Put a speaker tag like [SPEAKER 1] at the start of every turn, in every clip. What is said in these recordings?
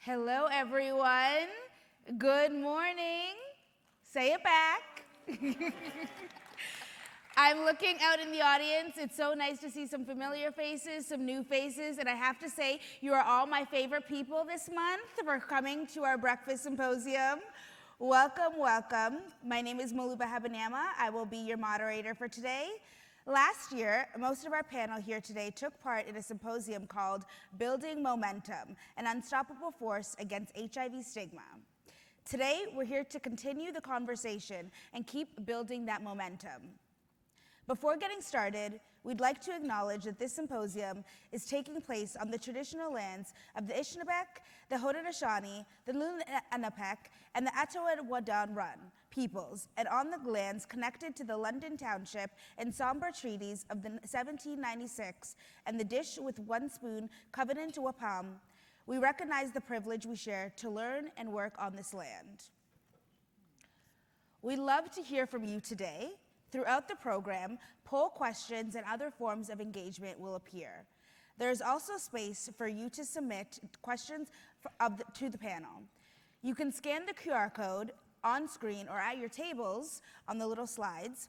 [SPEAKER 1] Hello, everyone. Good morning. Say it back. I'm looking out in the audience. It's so nice to see some familiar faces, some new faces, and I have to say, you are all my favorite people this month for coming to our breakfast symposium. Welcome, welcome. My name is Muluba Habanyama. I will be your moderator for today. Last year, most of our panel here today took part in a symposium called Building Momentum, an Unstoppable Force Against HIV Stigma. Today, we're here to continue the conversation and keep building that momentum. Before getting started, we'd like to acknowledge that this symposium is taking place on the traditional lands of the Anishinaabe, the Haudenosaunee, the Lenape, and the Ataywadan peoples, and on the lands connected to the London Township and Sombre Treaties of the 1796 and the Dish with One Spoon Covenant to Wampum. We recognize the privilege we share to learn and work on this land. We'd love to hear from you today. Throughout the program, poll questions and other forms of engagement will appear. There is also space for you to submit questions to the panel. You can scan the QR code on screen or at your tables on the little slides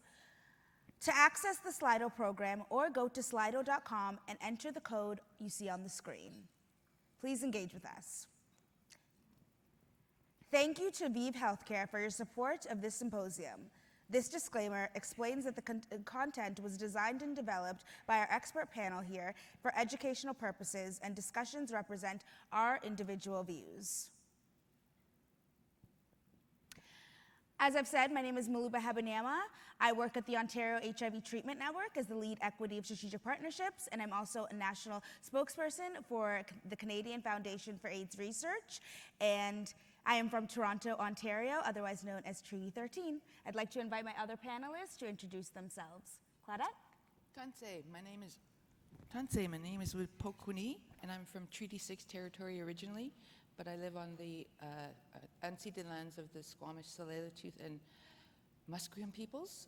[SPEAKER 1] to access the Slido program, or go to slido.com and enter the code you see on the screen. Please engage with us. Thank you to ViiV Healthcare for your support of this symposium. This disclaimer explains that the content was designed and developed by our expert panel here for educational purposes, and discussions represent our individual views. As I've said, my name is Muluba Habanyama. I work at the Ontario HIV Treatment Network as the lead equity of strategic partnerships, and I'm also a national spokesperson for the Canadian Foundation for AIDS Research. And I am from Toronto, Ontario, otherwise known as Treaty 13. I'd like to invite my other panelists to introduce themselves. Claudette?
[SPEAKER 2] Tanse, my name is Pokuni, and I'm from Treaty 6 territory originally, but I live on the unceded lands of the Squamish, Tsleil-Waututh, and Musqueam peoples,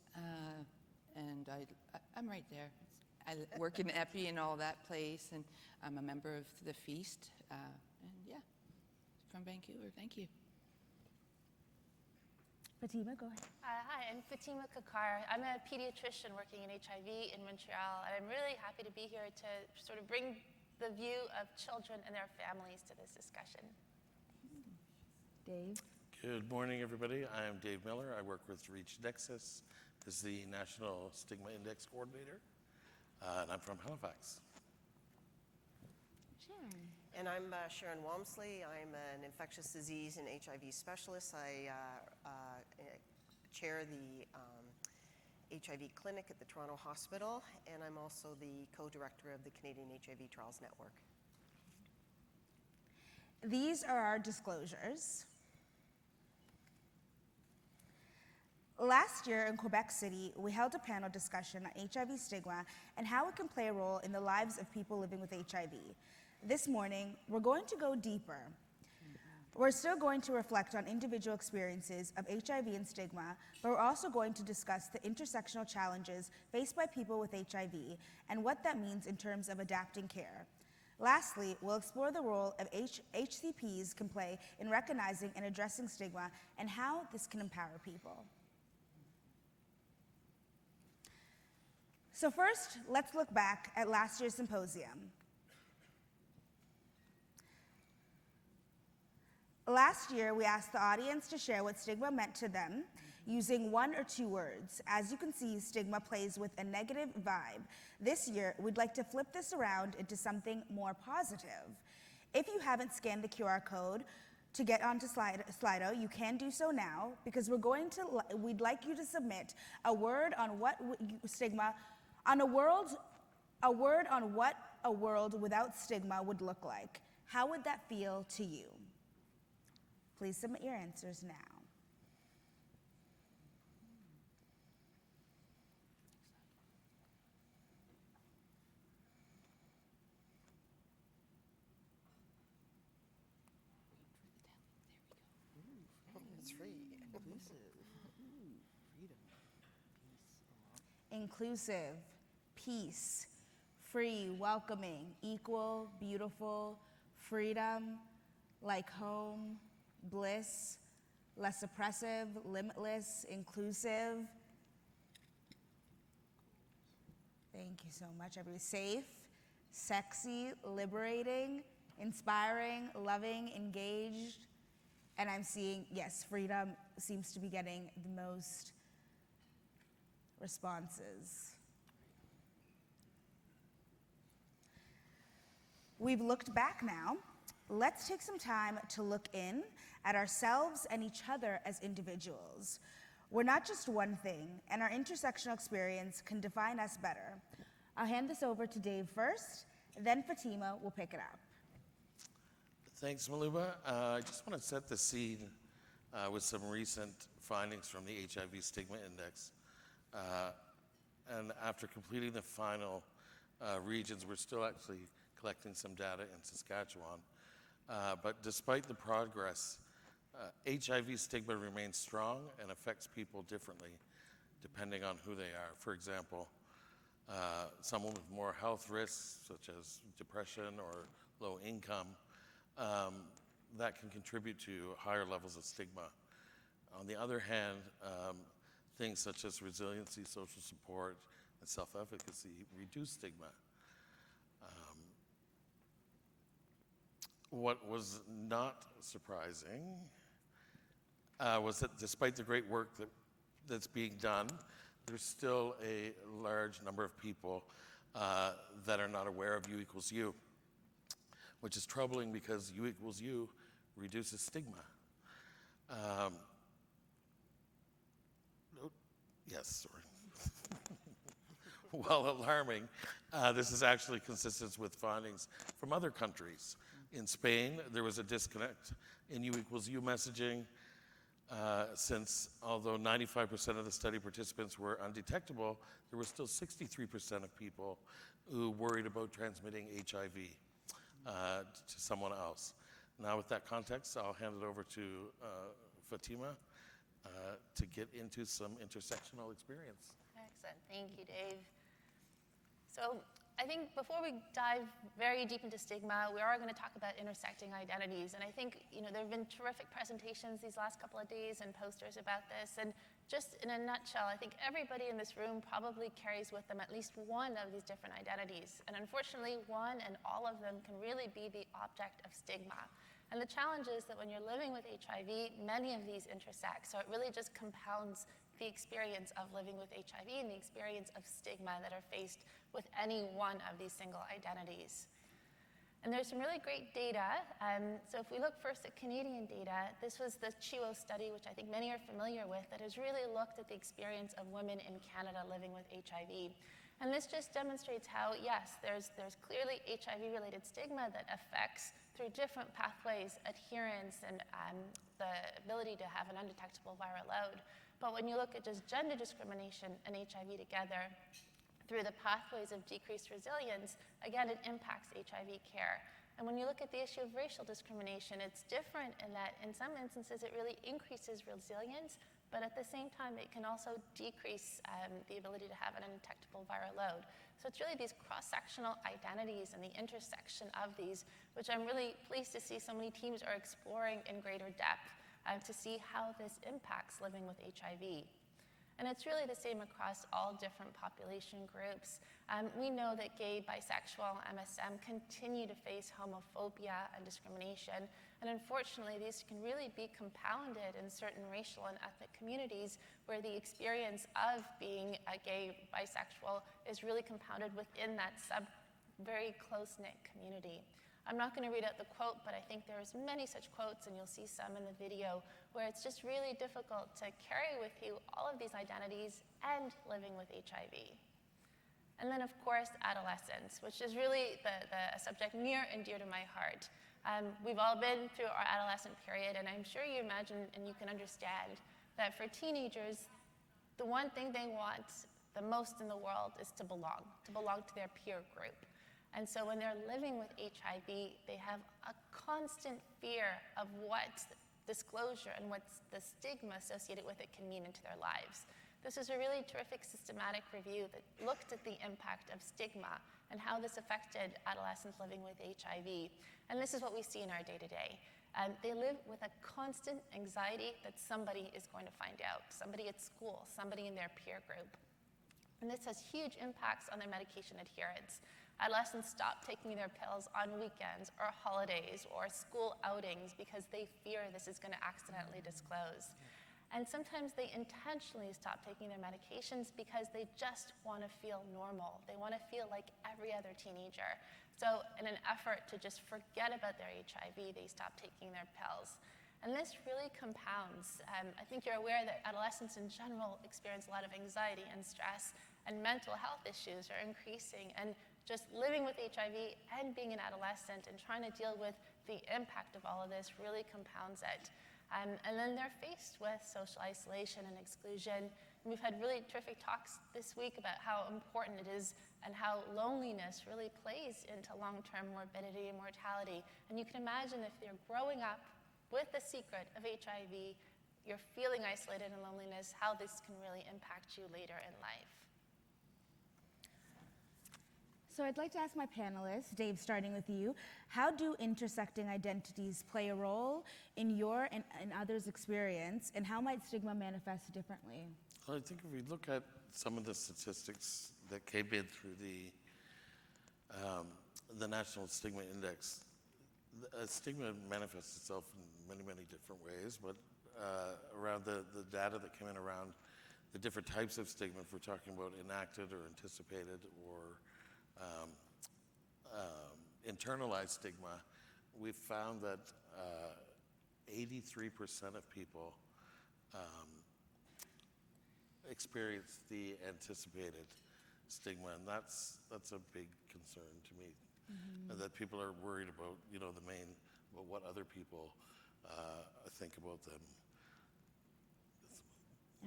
[SPEAKER 2] and I'm right there. I work in EPI and all that place, and I'm a member of the Feast, and yeah. From Vancouver, thank you.
[SPEAKER 1] Fatima, go ahead.
[SPEAKER 3] Hi, I'm Fatima Kakkar. I'm a pediatrician working in HIV in Montreal, and I'm really happy to be here to sort of bring the view of children and their families to this discussion.
[SPEAKER 1] Dave.
[SPEAKER 4] Good morning, everybody. I am Dave Miller. I work with Reach Nexus as the National Stigma Index Coordinator, and I'm from Halifax.
[SPEAKER 1] Sharon.
[SPEAKER 5] And I'm Sharon Walmsley. I'm an infectious disease and HIV specialist. I chair the HIV clinic at the Toronto Hospital, and I'm also the co-director of the Canadian HIV Trials Network.
[SPEAKER 1] These are our disclosures. Last year in Quebec City, we held a panel discussion on HIV stigma and how it can play a role in the lives of people living with HIV. This morning, we're going to go deeper. We're still going to reflect on individual experiences of HIV and stigma, but we're also going to discuss the intersectional challenges faced by people with HIV and what that means in terms of adapting care. Lastly, we'll explore the role of HCPs can play in recognizing and addressing stigma and how this can empower people. So first, let's look back at last year's symposium. Last year, we asked the audience to share what stigma meant to them using one or two words. As you can see, stigma plays with a negative vibe. This year, we'd like to flip this around into something more positive. If you haven't scanned the QR code to get onto Slido, you can do so now, because we'd like you to submit a word on what stigma, a word on what a world without stigma would look like. How would that feel to you? Please submit your answers now.
[SPEAKER 5] It's free.
[SPEAKER 1] Inclusive, peace, free, welcoming, equal, beautiful, freedom, like home, bliss, less oppressive, limitless, inclusive. Thank you so much, everybody. Safe, sexy, liberating, inspiring, loving, engaged. And I'm seeing, yes, freedom seems to be getting the most responses. We've looked back now. Let's take some time to look in at ourselves and each other as individuals. We're not just one thing, and our intersectional experience can define us better. I'll hand this over to Dave first, then Fatima will pick it up.
[SPEAKER 4] Thanks, Muluba. I just want to set the scene with some recent findings from the HIV Stigma Index. And after completing the final regions, we're still actually collecting some data in Saskatchewan. But despite the progress, HIV stigma remains strong and affects people differently depending on who they are. For example, someone with more health risks, such as depression or low income, that can contribute to higher levels of stigma. On the other hand, things such as resiliency, social support, and self-efficacy reduce stigma. What was not surprising was that despite the great work that's being done, there's still a large number of people that are not aware of U equals U, which is troubling because U equals U reduces stigma. Yes, sorry. While alarming, this is actually consistent with findings from other countries. In Spain, there was a disconnect in U equals U messaging since although 95% of the study participants were undetectable, there were still 63% of people who worried about transmitting HIV to someone else. Now with that context, I'll hand it over to Fatima to get into some intersectional experience.
[SPEAKER 3] Excellent, thank you, Dave. So I think before we dive very deep into stigma, we are going to talk about intersecting identities. And I think, there have been terrific presentations these last couple of days and posters about this. And just in a nutshell, I think everybody in this room probably carries with them at least one of these different identities. And unfortunately, one and all of them can really be the object of stigma. And the challenge is that when you're living with HIV, many of these intersect. So it really just compounds the experience of living with HIV and the experience of stigma that are faced with any one of these single identities. And there's some really great data. So if we look first at Canadian data, this was the CHIO study, which I think many are familiar with, that has really looked at the experience of women in Canada living with HIV. And this just demonstrates how, yes, there's clearly HIV-related stigma that affects, through different pathways, adherence and the ability to have an undetectable viral load. But when you look at just gender discrimination and HIV together, through the pathways of decreased resilience, again, it impacts HIV care. And when you look at the issue of racial discrimination, it's different in that in some instances it really increases resilience, but at the same time it can also decrease the ability to have an undetectable viral load. So it's really these cross-sectional identities and the intersection of these, which I'm really pleased to see so many teams are exploring in greater depth to see how this impacts living with HIV. And it's really the same across all different population groups. We know that gay, bisexual, MSM continue to face homophobia and discrimination. And unfortunately, these can really be compounded in certain racial and ethnic communities where the experience of being a gay, bisexual is really compounded within that very close-knit community. I'm not going to read out the quote, but I think there's many such quotes, and you'll see some in the video, where it's just really difficult to carry with you all of these identities and living with HIV. And then, of course, adolescence, which is really a subject near and dear to my heart. We've all been through our adolescent period, and I'm sure you imagine and you can understand that for teenagers, the one thing they want the most in the world is to belong to their peer group. And so when they're living with HIV, they have a constant fear of what disclosure and what the stigma associated with it can mean into their lives. This is a really terrific systematic review that looked at the impact of stigma and how this affected adolescents living with HIV. And this is what we see in our day-to-day. They live with a constant anxiety that somebody is going to find out, somebody at school, somebody in their peer group. And this has huge impacts on their medication adherence. Adolescents stop taking their pills on weekends or holidays or school outings because they fear this is going to accidentally disclose. And sometimes they intentionally stop taking their medications because they just want to feel normal. They want to feel like every other teenager. So in an effort to just forget about their HIV, they stop taking their pills. And this really compounds. I think you're aware that adolescents in general experience a lot of anxiety and stress, and mental health issues are increasing. And just living with HIV and being an adolescent and trying to deal with the impact of all of this really compounds it. And then they're faced with social isolation and exclusion. And we've had really terrific talks this week about how important it is and how loneliness really plays into long-term morbidity and mortality. And you can imagine if they're growing up with the secret of HIV, you're feeling isolated and loneliness, how this can really impact you later in life.
[SPEAKER 1] So I'd like to ask my panelists, Dave, starting with you, how do intersecting identities play a role in your and others' experience, and how might stigma manifest differently?
[SPEAKER 4] Well, I think if we look at some of the statistics that came in through the National Stigma Index, stigma manifests itself in many, many different ways, but around the data that came in around the different types of stigma, if we're talking about enacted or anticipated or internalized stigma, we found that 83% of people experience the anticipated stigma, and that's a big concern to me. That people are worried about, about what other people think about them.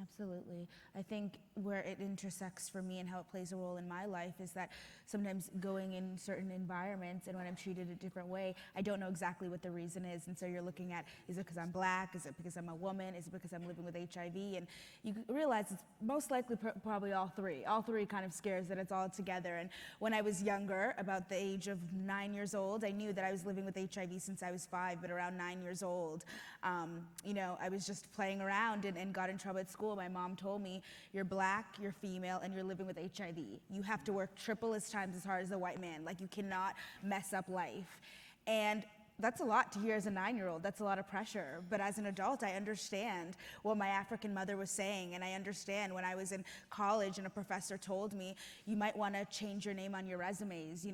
[SPEAKER 1] Absolutely. I think where it intersects for me and how it plays a role in my life is that sometimes going in certain environments and when I'm treated a different way, I don't know exactly what the reason is. And so you're looking at, is it because I'm black? Is it because I'm a woman? Is it because I'm living with HIV? And you realize it's most likely probably all three. All three kind of scares that it's all together. And when I was younger, about the age of 9 years old, I knew that I was living with HIV since I was 5, but around 9 years old, I was just playing around and got in trouble at school. My mom told me, you're black, you're female, and you're living with HIV. You have to work triple as times as hard as a white man. Like, you cannot mess up life. And that's a lot to hear as a 9-year-old. That's a lot of pressure. But as an adult, I understand what my African mother was saying. And I understand when I was in college and a professor told me, you might want to change your name on your resumes,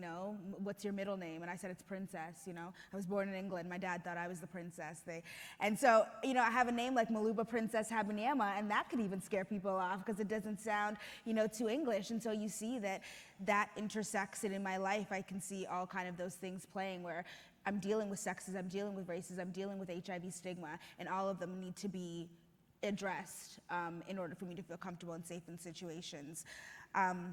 [SPEAKER 1] what's your middle name? And I said, it's Princess, I was born in England. My dad thought I was the princess. And so, I have a name like Muluba Princess Habanyama, and that could even scare people off because it doesn't sound, too English. And so you see that intersects, and in my life, I can see all kind of those things playing where I'm dealing with sexism, I'm dealing with racism, I'm dealing with HIV stigma, and all of them need to be addressed in order for me to feel comfortable and safe in situations. Fatima,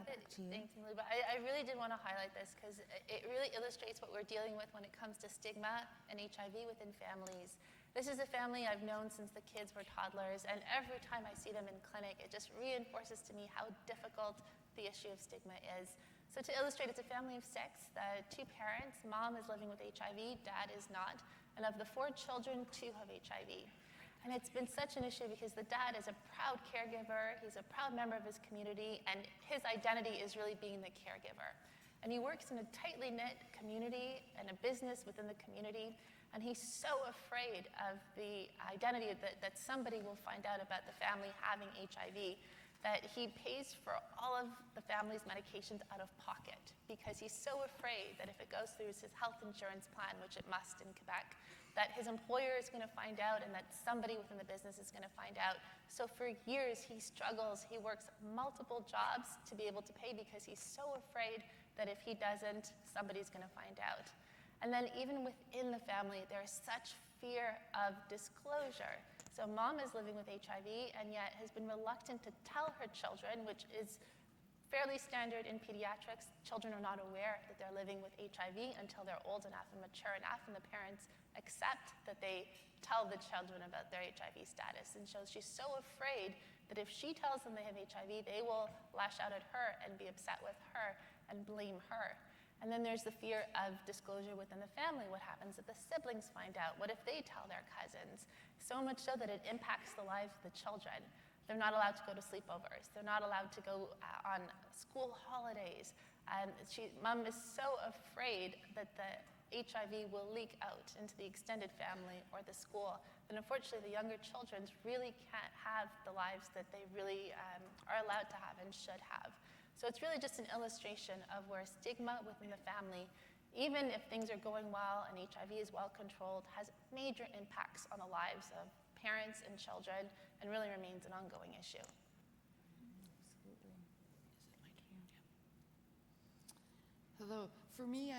[SPEAKER 1] back to you.
[SPEAKER 3] Thanks, Muluba. I really did want to highlight this because it really illustrates what we're dealing with when it comes to stigma and HIV within families. This is a family I've known since the kids were toddlers, and every time I see them in clinic, it just reinforces to me how difficult the issue of stigma is. So to illustrate, it's a family of 6, 2 parents. Mom is living with HIV, dad is not. And of the 4 children, 2 have HIV. And it's been such an issue because the dad is a proud caregiver, he's a proud member of his community, and his identity is really being the caregiver. And he works in a tightly knit community and a business within the community, and he's so afraid of the identity that somebody will find out about the family having HIV that he pays for all of the family's medications out of pocket because he's so afraid that if it goes through his health insurance plan, which it must in Quebec, that his employer is going to find out and that somebody within the business is going to find out. So for years he struggles, he works multiple jobs to be able to pay because he's so afraid that if he doesn't, somebody's going to find out. And then even within the family, there's such fear of disclosure. So mom is living with HIV and yet has been reluctant to tell her children, which is fairly standard in pediatrics. Children are not aware that they're living with HIV until they're old enough and mature enough, and the parents accept that they tell the children about their HIV status. And so she's so afraid that if she tells them they have HIV, they will lash out at her and be upset with her and blame her. And then there's the fear of disclosure within the family. What happens if the siblings find out? What if they tell their cousins? So much so that it impacts the lives of the children. They're not allowed to go to sleepovers. They're not allowed to go on school holidays. And Mom is so afraid that the HIV will leak out into the extended family or the school. And unfortunately, the younger children really can't have the lives that they really are allowed to have and should have. So it's really just an illustration of where stigma within the family, even if things are going well and HIV is well controlled, has major impacts on the lives of parents and children and really remains an ongoing issue.
[SPEAKER 2] Absolutely. Is it my turn? Yeah. Hello. For me,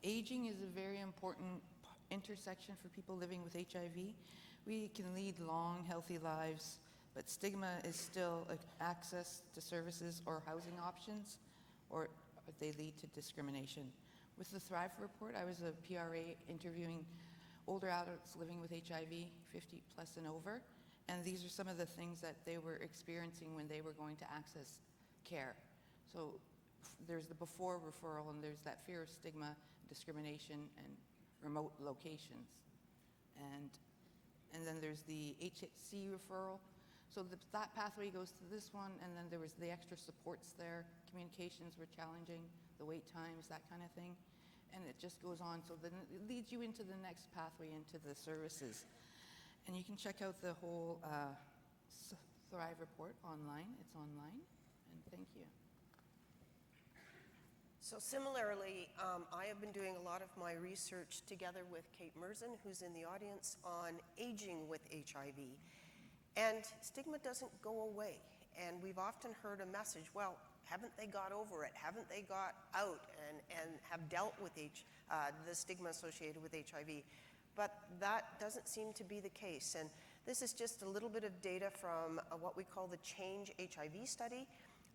[SPEAKER 2] aging is a very important intersection for people living with HIV. We can lead long, healthy lives, but stigma is still access to services or housing options, or they lead to discrimination. With the Thrive report, I was a PRA interviewing older adults living with HIV, 50 plus and over, and these are some of the things that they were experiencing when they were going to access care. So there's the before referral, and there's that fear of stigma, discrimination, and remote locations. And then there's the HHC referral. So that pathway goes to this one, and then there was the extra supports there. Communications were challenging, the wait times, that kind of thing. And it just goes on. So then it leads you into the next pathway, into the services. And you can check out the whole Thrive report online. It's online. And thank you.
[SPEAKER 5] So similarly, I have been doing a lot of my research together with Kate Merzen, who's in the audience, on aging with HIV. And stigma doesn't go away. And we've often heard a message, well, haven't they got over it? Haven't they got out and have dealt with the stigma associated with HIV? But that doesn't seem to be the case. And this is just a little bit of data from what we call the Change HIV study.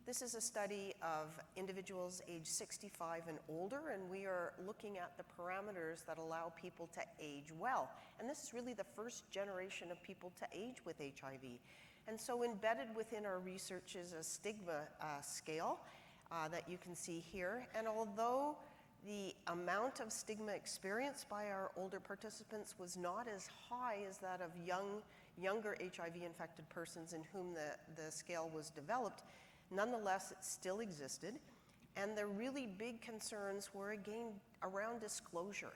[SPEAKER 5] This is a study of individuals age 65 and older, and we are looking at the parameters that allow people to age well. And this is really the first generation of people to age with HIV. And so embedded within our research is a stigma scale that you can see here. And although the amount of stigma experienced by our older participants was not as high as that of younger HIV-infected persons in whom the scale was developed, nonetheless, it still existed. And the really big concerns were, again, around disclosure.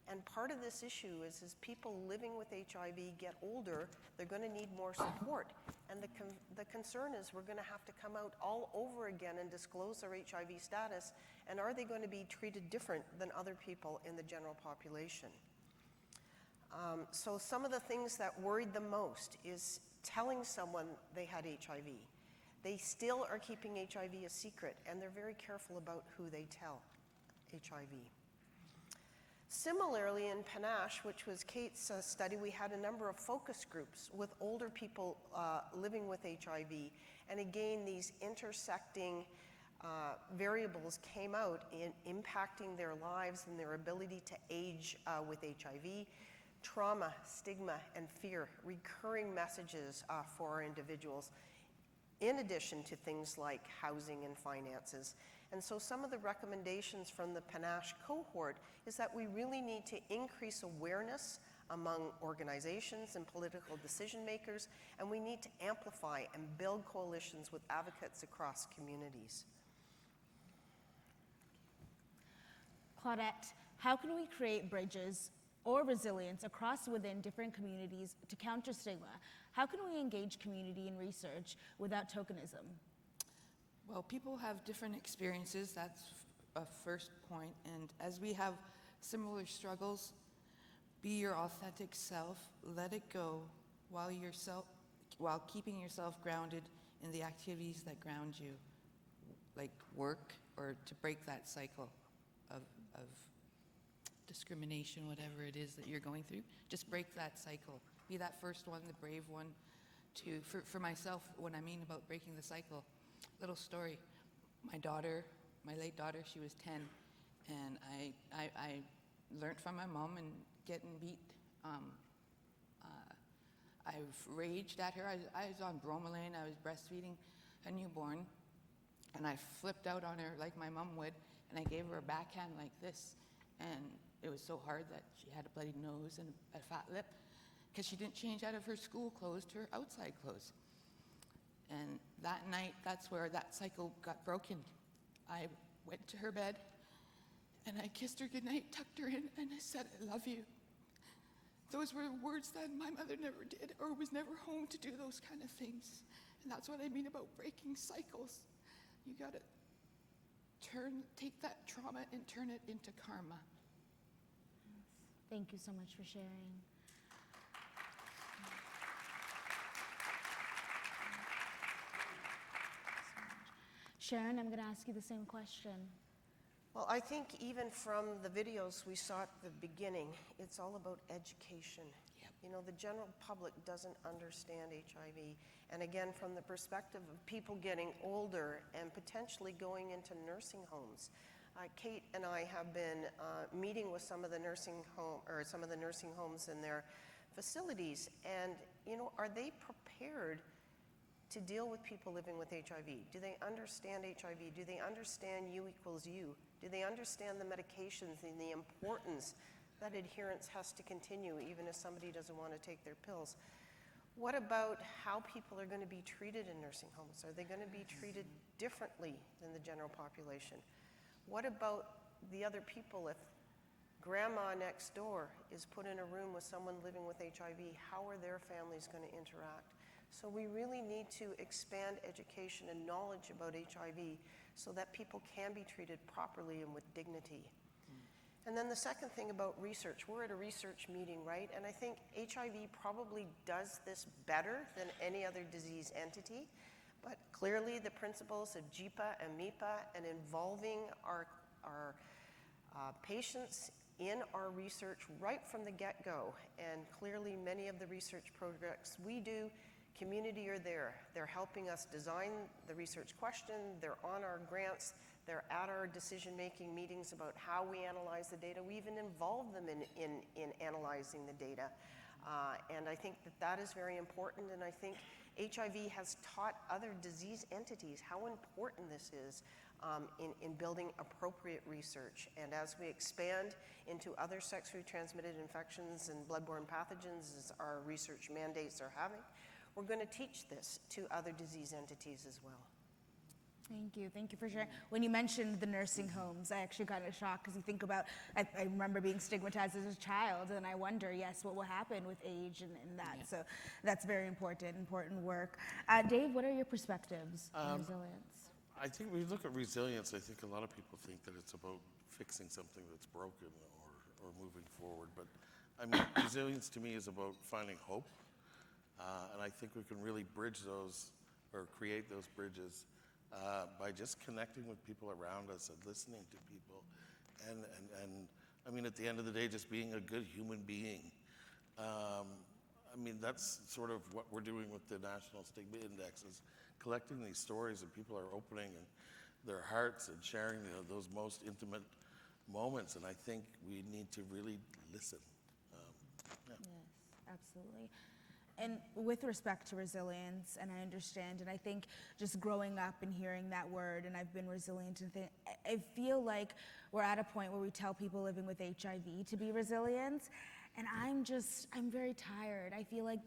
[SPEAKER 5] And part of this issue is as people living with HIV get older, they're going to need more support. And the concern is we're going to have to come out all over again and disclose their HIV status. And are they going to be treated different than other people in the general population? So some of the things that worried them most is telling someone they had HIV. They still are keeping HIV a secret, and they're very careful about who they tell HIV. Similarly, in Panache, which was Kate's study, we had a number of focus groups with older people living with HIV. And again, these intersecting variables came out in impacting their lives and their ability to age with HIV. Trauma, stigma, and fear, recurring messages for our individuals, in addition to things like housing and finances. And so some of the recommendations from the Panache cohort is that we really need to increase awareness among organizations and political decision makers, and we need to amplify and build coalitions with advocates across communities.
[SPEAKER 1] Claudette, how can we create bridges or resilience across within different communities to counter stigma? How can we engage community in research without tokenism?
[SPEAKER 2] Well, people have different experiences, that's a first point, and as we have similar struggles, be your authentic self, let it go while keeping yourself grounded in the activities that ground you, like work, or to break that cycle of discrimination, whatever it is that you're going through. Just break that cycle. Be that first one, the brave one. For myself, what I mean about breaking the cycle, little story. My late daughter, she was 10, and I learned from my mom and getting beat. I've raged at her. I was on bromelain. I was breastfeeding a newborn, and I flipped out on her like my mom would, and I gave her a backhand like this, and it was so hard that she had a bloody nose and a fat lip, because she didn't change out of her school clothes to her outside clothes. And that night, that's where that cycle got broken. I went to her bed, and I kissed her goodnight, tucked her in, and I said, I love you. Those were words that my mother never did, or was never home to do those kind of things. And that's what I mean about breaking cycles. You gotta take that trauma and turn it into karma.
[SPEAKER 1] Thank you so much for sharing. Sharon, I'm going to ask you the same question.
[SPEAKER 5] Well, I think even from the videos we saw at the beginning, it's all about education.
[SPEAKER 2] Yep.
[SPEAKER 5] You know, the general public doesn't understand HIV. And again, from the perspective of people getting older and potentially going into nursing homes. Kate and I have been meeting with some of the nursing homes and their facilities, and you know, are they prepared to deal with people living with HIV? Do they understand HIV? Do they understand U equals U? Do they understand the medications and the importance that adherence has to continue even if somebody doesn't want to take their pills? What about how people are going to be treated in nursing homes? Are they going to be treated differently than the general population? What about the other people? If grandma next door is put in a room with someone living with HIV, how are their families going to interact? So we really need to expand education and knowledge about HIV so that people can be treated properly and with dignity. And then the second thing about research, we're at a research meeting, right? And I think HIV probably does this better than any other disease entity. But clearly the principles of JIPA and MIPA and involving our patients in our research right from the get-go, and clearly many of the research projects we do, community are there. They're helping us design the research question, they're on our grants, they're at our decision-making meetings about how we analyze the data. We even involve them in analyzing the data. And I think that is very important, and I think HIV has taught other disease entities how important this is in building appropriate research. And as we expand into other sexually transmitted infections and bloodborne pathogens, as our research mandates are having, we're going to teach this to other disease entities as well.
[SPEAKER 1] Thank you for sharing. When you mentioned the nursing homes, I actually got a shock because you think about, I remember being stigmatized as a child, and I wonder, yes, what will happen with age and that. Yeah. So that's very important work. Dave, what are your perspectives on resilience?
[SPEAKER 4] I think when you look at resilience, I think a lot of people think that it's about fixing something that's broken or moving forward. But I mean, resilience to me is about finding hope. And I think we can really bridge those or create those bridges by just connecting with people around us and listening to people. And I mean, at the end of the day, just being a good human being. I mean, that's sort of what we're doing with the National Stigma Index, is collecting these stories, and people are opening their hearts and sharing those most intimate moments. And I think we need to really listen. Yeah.
[SPEAKER 1] Yes, absolutely. And with respect to resilience, and I understand, and I think just growing up and hearing that word, and I've been resilient, and I feel like we're at a point where we tell people living with HIV to be resilient, and I'm very tired. I feel like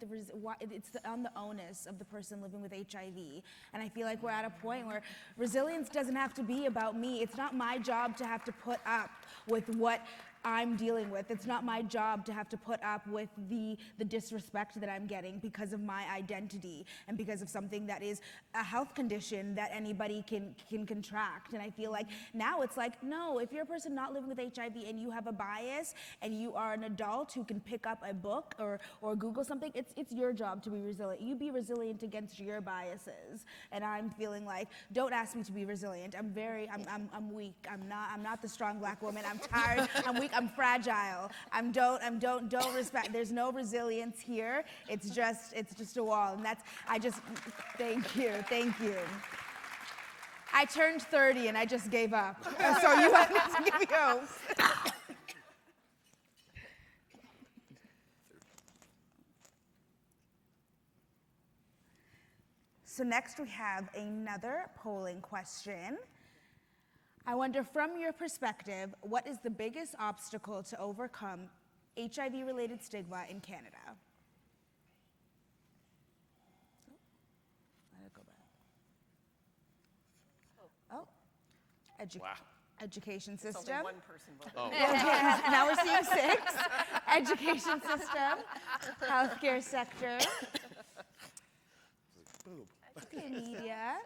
[SPEAKER 1] it's on the onus of the person living with HIV, and I feel like we're at a point where resilience doesn't have to be about me. It's not my job to have to put up with what I'm dealing with. It's not my job to have to put up with the disrespect that I'm getting because of my identity and because of something that is a health condition that anybody can contract. And I feel like now it's like, no, if you're a person not living with HIV and you have a bias and you are an adult who can pick up a book or Google something, it's your job to be resilient. You be resilient against your biases. And I'm feeling like, don't ask me to be resilient. I'm weak. I'm not the strong black woman. I'm tired. I'm weak. I'm fragile. Don't respect. There's no resilience here. It's just a wall. And thank you. I turned 30 and I just gave up. So you have to give me hope. So next we have another polling question. I wonder, from your perspective, what is the biggest obstacle to overcome HIV-related stigma in Canada? Let it go back. Oh,
[SPEAKER 4] Wow.
[SPEAKER 1] education
[SPEAKER 5] It's
[SPEAKER 1] system.
[SPEAKER 5] only one person voting.
[SPEAKER 4] Oh,
[SPEAKER 1] Okay, now we're seeing 6. Education system, healthcare sector,
[SPEAKER 4] boob.
[SPEAKER 1] okay, media.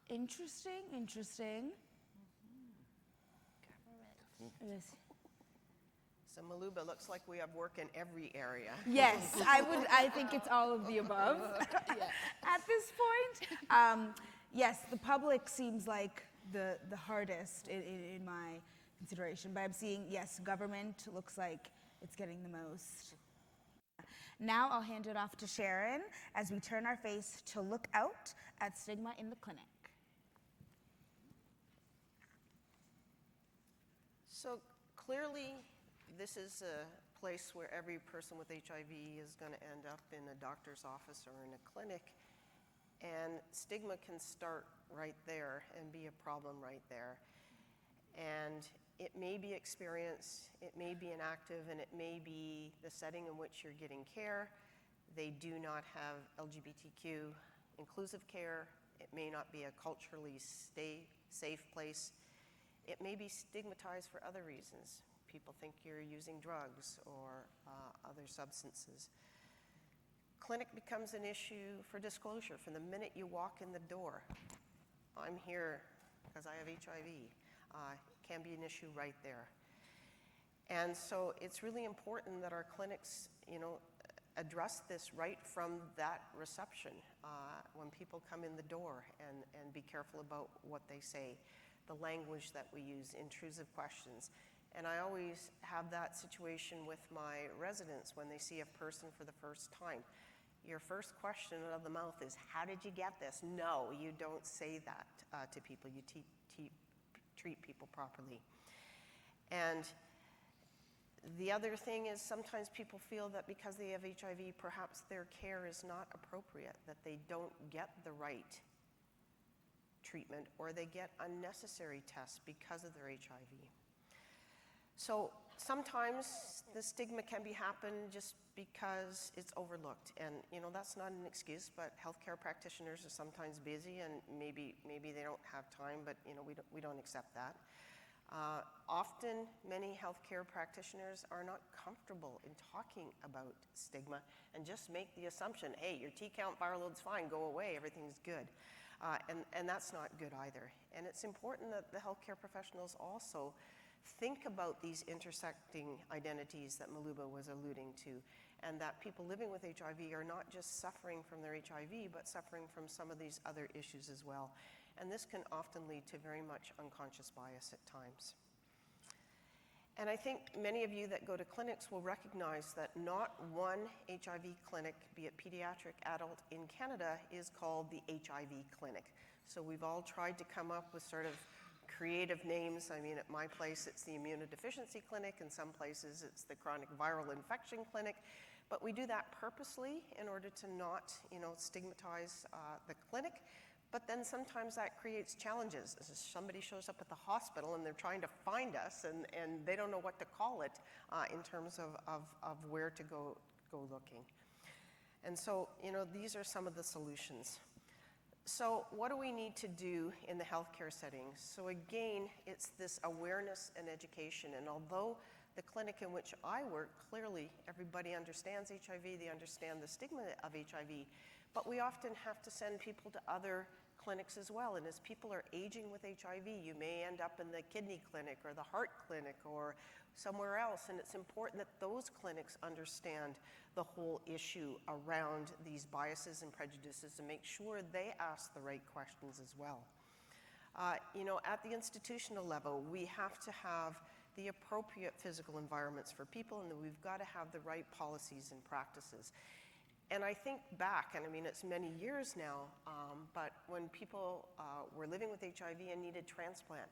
[SPEAKER 1] Interesting, interesting. It is.
[SPEAKER 5] So Muluba, looks like we have work in every area.
[SPEAKER 1] Yes, I think it's all of the above at this point. Yes, the public seems like the hardest in my consideration, but I'm seeing, yes, government looks like it's getting the most. Now I'll hand it off to Sharon as we turn our face to look out at stigma in the clinic.
[SPEAKER 5] So clearly, this is a place where every person with HIV is going to end up in a doctor's office or in a clinic. And stigma can start right there and be a problem right there. And it may be experienced, it may be inactive, and it may be the setting in which you're getting care. They do not have LGBTQ inclusive care. It may not be a culturally safe place. It may be stigmatized for other reasons. People think you're using drugs or other substances. Clinic becomes an issue for disclosure from the minute you walk in the door. I'm here because I have HIV. Can be an issue right there. And so it's really important that our clinics, address this right from that reception when people come in the door and be careful about what they say. The language that we use, intrusive questions. And I always have that situation with my residents when they see a person for the first time. Your first question out of the mouth is, how did you get this? No, you don't say that to people. You treat people properly. And the other thing is sometimes people feel that because they have HIV, perhaps their care is not appropriate, that they don't get the right treatment, or they get unnecessary tests because of their HIV. So sometimes the stigma can happen just because it's overlooked, and that's not an excuse, but healthcare practitioners are sometimes busy, and maybe they don't have time, but we don't accept that. Often, many healthcare practitioners are not comfortable in talking about stigma and just make the assumption, hey, your T-count viral load's fine, go away, everything's good. And that's not good either. And it's important that the healthcare professionals also think about these intersecting identities that Muluba was alluding to, and that people living with HIV are not just suffering from their HIV, but suffering from some of these other issues as well. And this can often lead to very much unconscious bias at times. And I think many of you that go to clinics will recognize that not one HIV clinic, be it pediatric, adult, in Canada is called the HIV clinic. So we've all tried to come up with sort of creative names. I mean, at my place, it's the immunodeficiency clinic. In some places, it's the chronic viral infection clinic. But we do that purposely in order to not, stigmatize the clinic. But then sometimes that creates challenges. Somebody shows up at the hospital and they're trying to find us, and they don't know what to call it in terms of where to go looking. And so, these are some of the solutions. So what do we need to do in the healthcare setting? So again, it's this awareness and education. And although the clinic in which I work, clearly everybody understands HIV, they understand the stigma of HIV, but we often have to send people to other clinics as well. And as people are aging with HIV, you may end up in the kidney clinic or the heart clinic or somewhere else. And it's important that those clinics understand the whole issue around these biases and prejudices and make sure they ask the right questions as well. At the institutional level, we have to have the appropriate physical environments for people, and we've got to have the right policies and practices. And I think back, and I mean, it's many years now, but when people were living with HIV and needed transplant,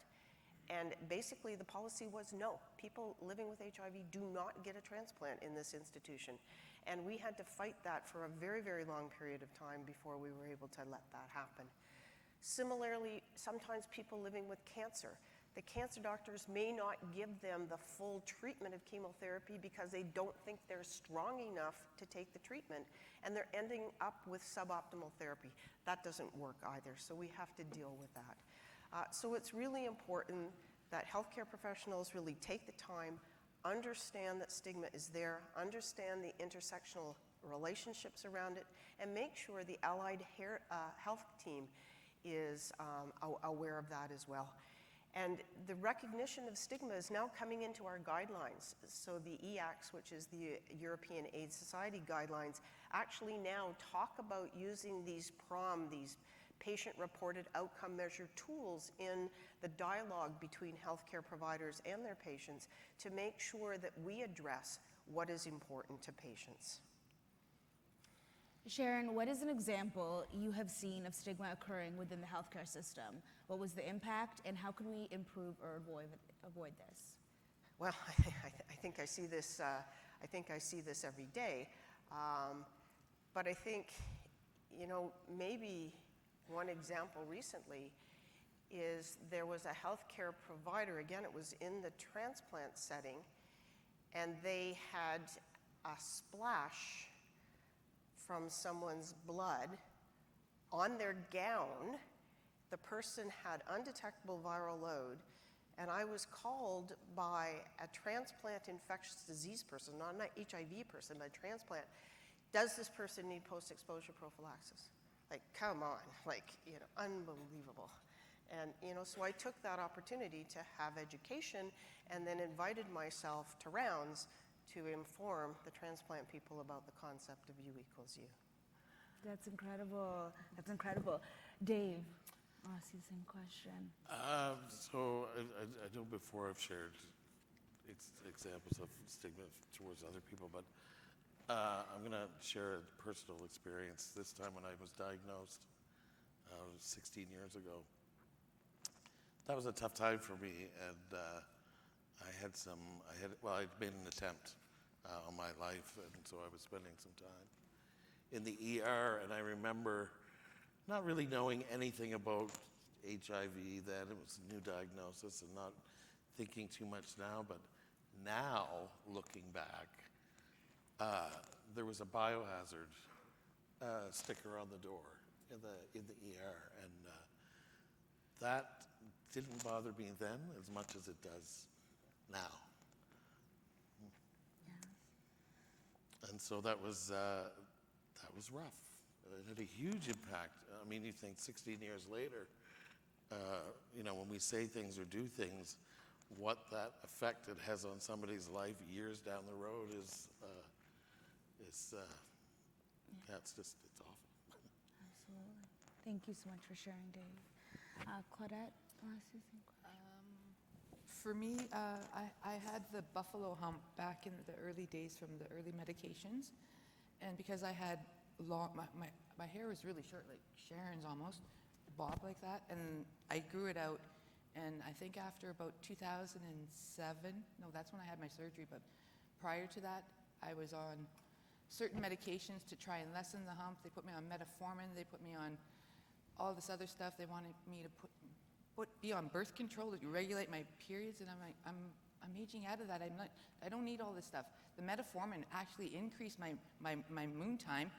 [SPEAKER 5] And basically the policy was no, people living with HIV do not get a transplant in this institution. And we had to fight that for a very, very long period of time before we were able to let that happen. Similarly, sometimes people living with cancer, the cancer doctors may not give them the full treatment of chemotherapy because they don't think they're strong enough to take the treatment, and they're ending up with suboptimal therapy. That doesn't work either, so we have to deal with that. So it's really important that healthcare professionals really take the time, understand that stigma is there, understand the intersectional relationships around it, and make sure the allied health team is aware of that as well. And the recognition of stigma is now coming into our guidelines. So the EACS, which is the European AIDS Society guidelines, actually now talk about using these PROM, these patient-reported outcome measure tools in the dialogue between healthcare providers and their patients to make sure that we address what is important to patients.
[SPEAKER 1] Sharon, what is an example you have seen of stigma occurring within the healthcare system? What was the impact, and how can we improve or avoid this?
[SPEAKER 5] Well, I think I see this. I think I see this every day, but I think, you know, maybe one example recently is there was a healthcare provider. Again, it was in the transplant setting, and they had a splash from someone's blood on their gown. The person had undetectable viral load, and I was called by a transplant infectious disease person, not an HIV person, but a transplant. Does this person need post-exposure prophylaxis? Like, come on, like, you know, unbelievable. And, you know, so I took that opportunity to have education and then invited myself to rounds to inform the transplant people about the concept of U equals U.
[SPEAKER 1] That's incredible. That's incredible. Dave, I'll ask you the same question.
[SPEAKER 4] So I know before I've shared examples of stigma towards other people, but I'm going to share a personal experience this time when I was diagnosed 16 years ago. That was a tough time for me, and I'd made an attempt on my life, and so I was spending some time in the ER, and I remember not really knowing anything about HIV then. It was a new diagnosis and not thinking too much now, but now, looking back, there was a biohazard sticker on the door in the ER, and that didn't bother me then as much as it does now.
[SPEAKER 1] Yeah.
[SPEAKER 4] And so that was rough. It had a huge impact. I mean, you think 16 years later, you know, when we say things or do things, what that effect it has on somebody's life years down the road is it's awful.
[SPEAKER 1] Absolutely. Thank you so much for sharing, Dave. Claudette, I'll ask you the same question.
[SPEAKER 2] For me, I had the buffalo hump back in the early days from the early medications. And because I had long, my hair was really short, like Sharon's almost, bob like that. And I grew it out. And I think after about 2007, no, that's when I had my surgery. But prior to that, I was on certain medications to try and lessen the hump. They put me on metformin. They put me on all this other stuff. They wanted me to be on birth control to regulate my periods, and I'm like, I'm aging out of that. I don't need all this stuff. The metformin actually increased my moon time.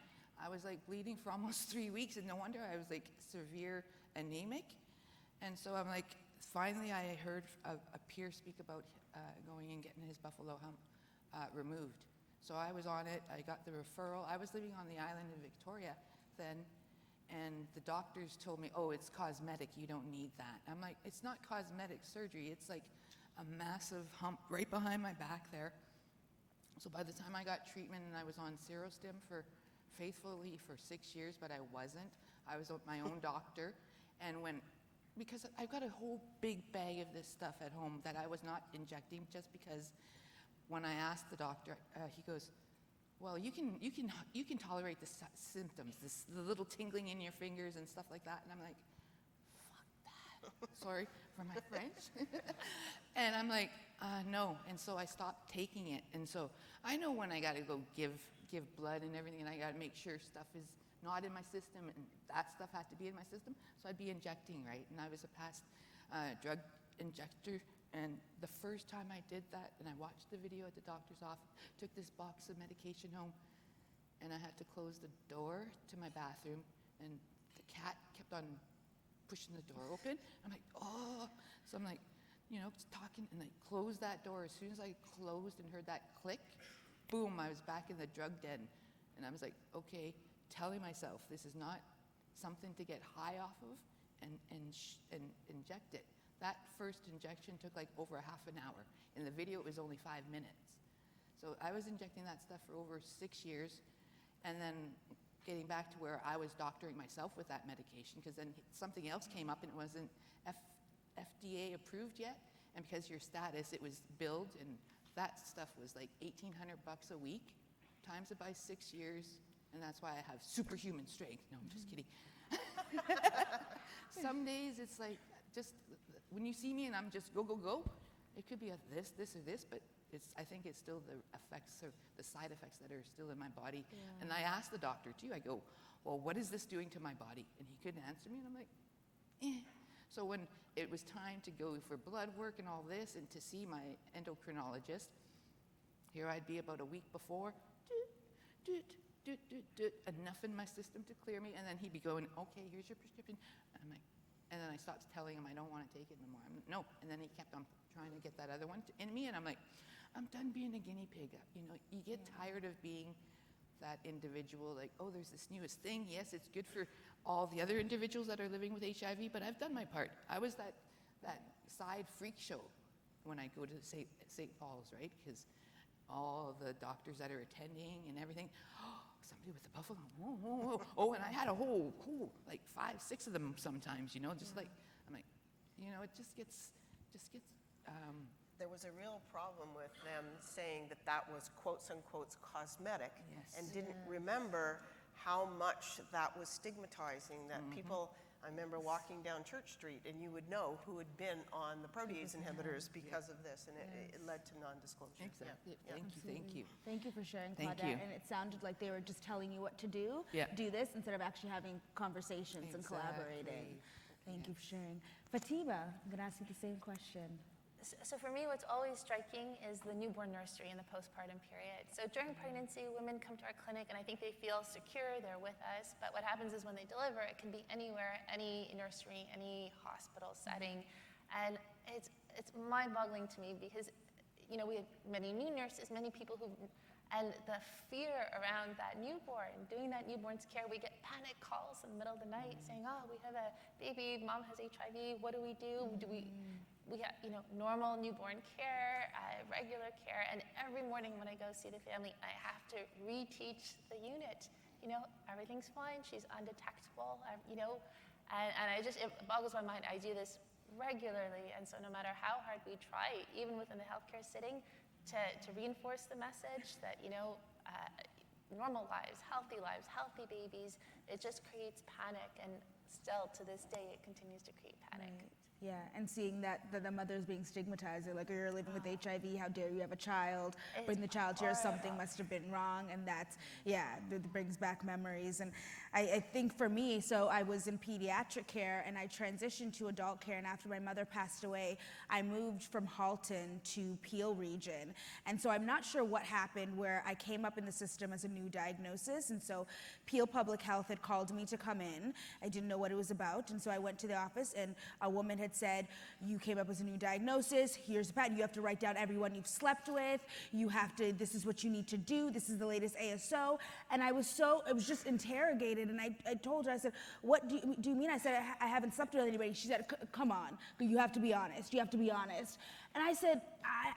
[SPEAKER 2] I was like bleeding for almost 3 weeks, and no wonder I was like severe anemic. And so I'm like, finally I heard a peer speak about going and getting his buffalo hump removed. So I was on it. I got the referral. I was living on the island of Victoria then. And the doctors told me, oh, it's cosmetic, you don't need that. I'm like, it's not cosmetic surgery, it's like a massive hump right behind my back there. So by the time I got treatment, and I was on Serostim faithfully for 6 years, but I wasn't. I was my own doctor. And because I've got a whole big bag of this stuff at home that I was not injecting, just because when I asked the doctor, he goes, well, you can tolerate the symptoms, the little tingling in your fingers and stuff like that. And I'm like, fuck that. sorry for my French. And I'm like, no. And so I stopped taking it. And so I know when I got to go give blood and everything, and I got to make sure stuff is not in my system, and that stuff had to be in my system. So I'd be injecting, right? And I was a past drug injector. And the first time I did that, and I watched the video at the doctor's office, took this box of medication home, and I had to close the door to my bathroom, and the cat kept on pushing the door open. I'm like, oh. So I'm like, just talking, and I closed that door. As soon as I closed and heard that click, boom, I was back in the drug den. And I was like, okay, telling myself this is not something to get high off of and inject it. That first injection took like over a half an hour. In the video, it was only 5 minutes. So I was injecting that stuff for over 6 years, and then getting back to where I was doctoring myself with that medication, because then something else came up and it wasn't FDA approved yet, and because your status, it was billed, and that stuff was like $1,800 a week, times it by 6 years, and that's why I have superhuman strength. No, I'm just kidding. Some days it's like, just when you see me and I'm just go, go, go, it could be a this, or this, but I think it's still the effects or the side effects that are still in my body. Yeah. And I asked the doctor too, I go, well, what is this doing to my body? And he couldn't answer me, and I'm like, eh. So when it was time to go for blood work and all this and to see my endocrinologist, here I'd be about a week before, enough in my system to clear me, and then he'd be going, okay, here's your prescription. And I'm like, and then I stopped telling him I don't want to take it anymore. No. And then he kept on trying to get that other one in me, and I'm like, I'm done being a guinea pig. You get tired of being that individual, like, oh, there's this newest thing. Yes, it's good for all the other individuals that are living with HIV, but I've done my part. I was that side freak show when I go to St. Paul's, right? Because all the doctors that are attending and everything, somebody with the buffalo, oh, and I had a whole like 5, 6 of them sometimes, just like, I'm like, it just gets.
[SPEAKER 5] There was a real problem with them saying that was quotes unquote cosmetic,
[SPEAKER 2] yes.
[SPEAKER 5] and didn't remember how much that was stigmatizing, that people, I remember walking down Church Street and you would know who had been on the protease inhibitors because of this, and it led to non-disclosure.
[SPEAKER 2] Exactly.
[SPEAKER 5] Yeah.
[SPEAKER 2] Thank you.
[SPEAKER 1] Thank you for sharing,
[SPEAKER 2] Thank
[SPEAKER 1] Claudette.
[SPEAKER 2] you.
[SPEAKER 1] And it sounded like they were just telling you what to do.
[SPEAKER 2] Yeah.
[SPEAKER 1] Do this instead of actually having conversations and collaborating. Thank you for sharing. Fatima, I'm going to ask you the same question.
[SPEAKER 3] So for me, what's always striking is the newborn nursery and the postpartum period. So during pregnancy, women come to our clinic and I think they feel secure, they're with us, but what happens is when they deliver, it can be anywhere, any nursery, any hospital setting, and it's mind-boggling to me because, we have many new nurses, many people and the fear around that newborn, doing that newborn's care, we get panic calls in the middle of the night saying, oh, we have a baby, mom has HIV, what do we do? We have, normal newborn care, regular care, and every morning when I go see the family, I have to reteach the unit. Everything's fine, she's undetectable, and it boggles my mind. I do this regularly, and so no matter how hard we try, even within the healthcare setting, to reinforce the message that, normal lives, healthy babies, it just creates panic, and still to this day, it continues to create panic.
[SPEAKER 1] Right. Yeah, and seeing that the mother's being stigmatized, they're like, oh, you're living with HIV, how dare you have a child, bring the child here, something must have been wrong, and that brings back memories. And I think for me, so I was in pediatric care, and I transitioned to adult care, and after my mother passed away, I moved from Halton to Peel region, and so I'm not sure what happened where I came up in the system as a new diagnosis, and so Peel Public Health had called me to come in. I didn't know what it was about, and so I went to the office, and a woman had said, you came up as a new diagnosis, here's the pattern, you have to write down everyone you've slept with, this is what you need to do, this is the latest ASO, and I was just interrogated, and I told her, I said, what do you mean? I said, I haven't slept with anybody. She said, come on, you have to be honest, And I said,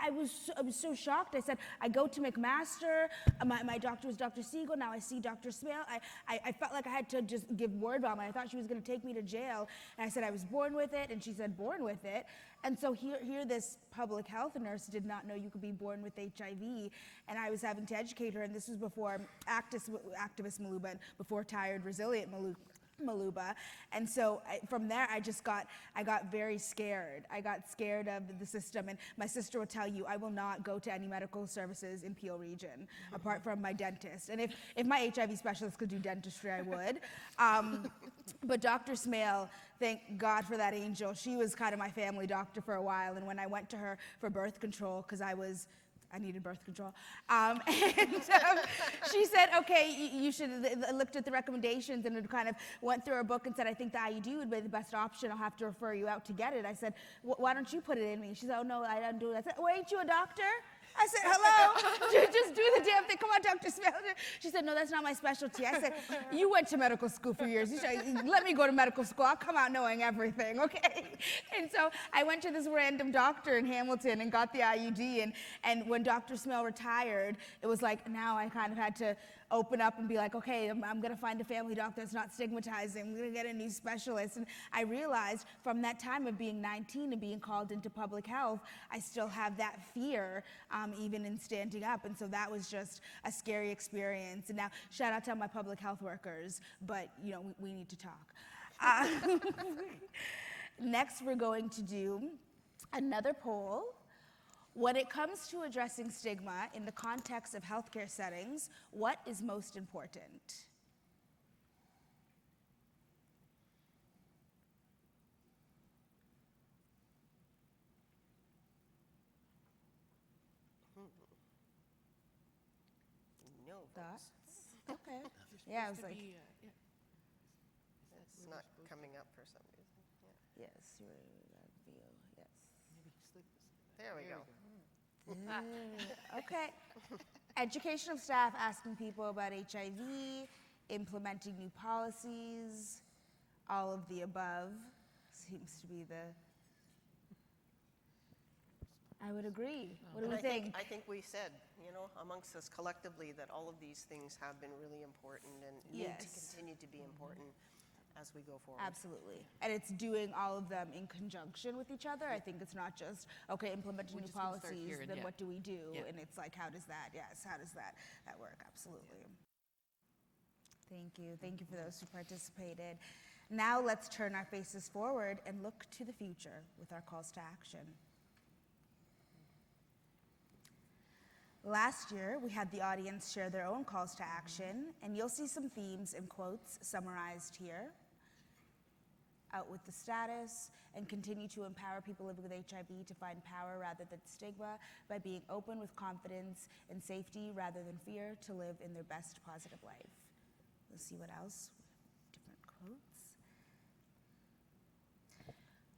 [SPEAKER 1] I was so shocked. I said, I go to McMaster, my doctor was Dr. Siegel, now I see Dr. Smale. I felt like I had to just give word vomit. I thought she was gonna take me to jail. And I said, I was born with it, and she said, born with it. And so here this public health nurse did not know you could be born with HIV, and I was having to educate her, and this was before activist Muluba, and before Tired, Resilient Muluba. And so from there, I got very scared. I got scared of the system. And my sister will tell you, I will not go to any medical services in Peel region, apart from my dentist. And if my HIV specialist could do dentistry, I would. But Dr. Smale, thank God for that angel. She was kind of my family doctor for a while. And when I went to her for birth control, because I needed birth control. She said, okay, you should, looked at the recommendations and it kind of went through her book and said, I think the IUD would be the best option. I'll have to refer you out to get it. I said, why don't you put it in me? She said, oh no, I don't do it. I said, well, ain't you a doctor? I said, hello, just do the damn thing. Come on, Dr. Smale. She said, no, that's not my specialty. I said, you went to medical school for years. You should, let me go to medical school. I'll come out knowing everything, okay? And so I went to this random doctor in Hamilton and got the IUD. And when Dr. Smale retired, it was like, now I kind of had to open up and be like, okay, I'm gonna find a family doctor that's not stigmatizing. I'm gonna get a new specialist. And I realized from that time of being 19 and being called into public health, I still have that fear, even in standing up. And so that was just a scary experience. And now, shout out to all my public health workers, but you know, we need to talk. Next, we're going to do another poll. When it comes to addressing stigma in the context of healthcare settings, what is most important?
[SPEAKER 5] No
[SPEAKER 1] Thoughts?
[SPEAKER 5] votes.
[SPEAKER 1] Okay. Yeah, I was like,
[SPEAKER 5] It's not coming up for some reason. Yeah.
[SPEAKER 1] yes, you're yes.
[SPEAKER 5] There we go.
[SPEAKER 1] Okay. Education of staff asking people about HIV, implementing new policies, all of the above seems to be I would agree. What do we think?
[SPEAKER 5] I think we said, you know, amongst us collectively that all of these things have been really important and need to
[SPEAKER 1] Yes.
[SPEAKER 5] continue to be important as we go forward.
[SPEAKER 1] Absolutely. And it's doing all of them in conjunction with each other. I think it's not just, okay, implementing
[SPEAKER 2] We're
[SPEAKER 1] new
[SPEAKER 2] just gonna start
[SPEAKER 1] policies,
[SPEAKER 2] here and
[SPEAKER 1] then
[SPEAKER 2] yeah.
[SPEAKER 1] what do we do?
[SPEAKER 2] Yeah.
[SPEAKER 1] And it's like, how does that work? Absolutely. Thank you. Thank you for those who participated. Now let's turn our faces forward and look to the future with our calls to action. Last year, we had the audience share their own calls to action, and you'll see some themes and quotes summarized here. Out with the status, and continue to empower people living with HIV to find power rather than stigma by being open with confidence and safety rather than fear to live in their best positive life. Let's see what else. Different quotes.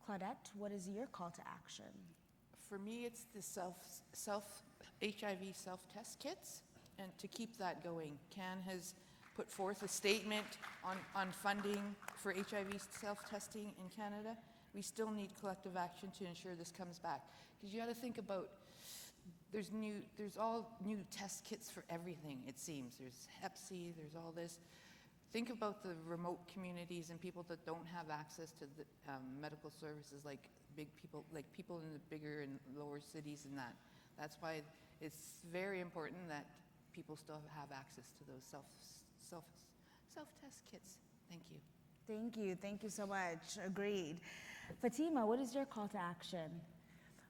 [SPEAKER 1] Claudette, what is your call to action?
[SPEAKER 2] For me, it's the HIV self-test kits, and to keep that going. CAN has put forth a statement on funding for HIV self-testing in Canada. We still need collective action to ensure this comes back. Because you got to think about, there's all new test kits for everything, it seems. There's Hep C, there's all this. Think about the remote communities and people that don't have access to the medical services like big people, like people in the bigger and lower cities and that. That's why it's very important that people still have access to those self-test kits. Thank you.
[SPEAKER 1] Thank you. Thank you so much. Agreed. Fatima, what is your call to action?